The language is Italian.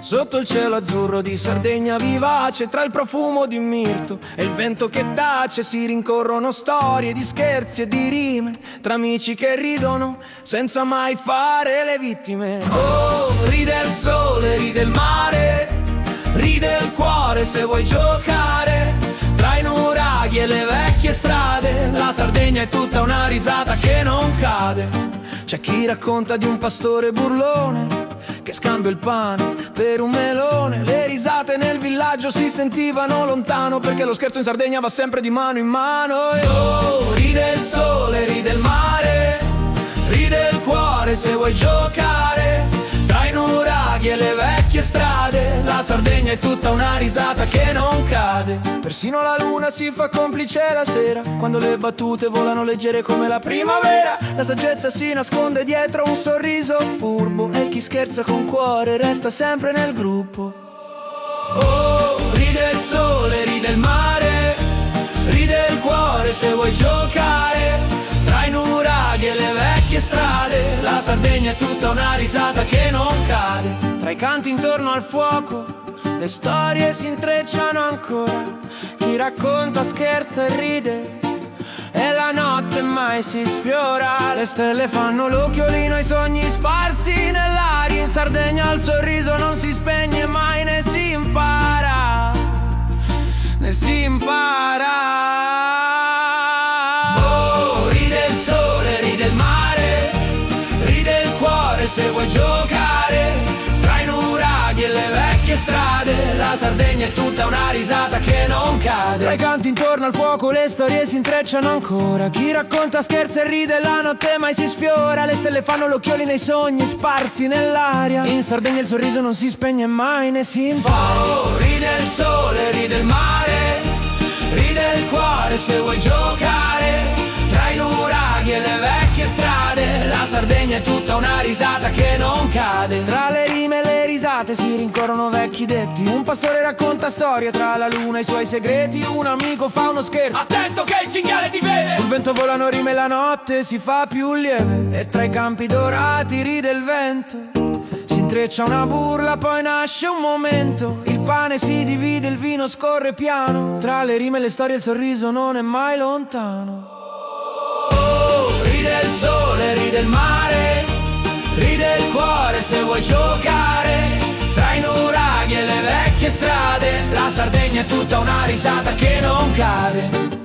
Sotto il cielo azzurro di Sardegna vivace, tra il profumo di mirto e il vento che tace, si rincorrono storie di scherzi e di rime, tra amici che ridono senza mai fare le vittime. Oh, ride il sole, ride il mare, ride il cuore se vuoi giocare, tra i nuraghi e le vecchie strade, la Sardegna è tutta una risata che non cade. C'è chi racconta di un pastore burlone che scambia il pane per un melone. Le risate nel villaggio si sentivano lontano, perché lo scherzo in Sardegna va sempre di mano in mano. E oh, ride il sole, ride il mare, ride il cuore se vuoi giocare, tra i nuraghi e le vecchie strade, la Sardegna è tutta una risata che non cade. Persino la luna si fa complice la sera, quando le battute volano leggere come la primavera. La saggezza si nasconde dietro un sorriso furbo, e chi scherza con cuore resta sempre nel gruppo. Oh, ride il sole, ride il mare, ride il cuore se vuoi giocare, tra i nuraghi e le vecchie strade, la Sardegna è tutta una risata che non cade. Tra i canti intorno al fuoco le storie si intrecciano ancora, chi racconta scherza e ride e la notte mai si sfiora. Le stelle fanno l'occhiolino ai sogni sparsi nell'aria, in Sardegna il sorriso non si spegne mai, né si impara, né si impara. Oh, ride il sole, ride il mare, ride il cuore se vuoi giocare, tra i nuraghi e le vecchie strade, la Sardegna è tutta una risata che non cade. Tra i canti intorno al fuoco le storie si intrecciano ancora, chi racconta scherza e ride la notte mai si sfiora. Le stelle fanno l'occhioli nei sogni sparsi nell'aria, in Sardegna il sorriso non si spegne mai, né si impara. Oh, ride il sole, ride il mare, ride il cuore se vuoi giocare, tra i nuraghi e le vecchie strade, la Sardegna è tutta una risata che non cade. Tra le rime e le risate si rincorrono vecchi detti, un pastore racconta storie tra la luna e i suoi segreti, un amico fa uno scherzo, attento che il cinghiale ti vede, sul vento volano rime e la notte si fa più lieve, e tra i campi dorati ride il vento, si intreccia una burla poi nasce un momento, il pane si divide, il vino scorre piano, tra le rime e le storie il sorriso non è mai lontano. Oh, ride il sole, ride il mare, ride il cuore se vuoi giocare, tra i nuraghi e le vecchie strade, la Sardegna è tutta una risata che non cade.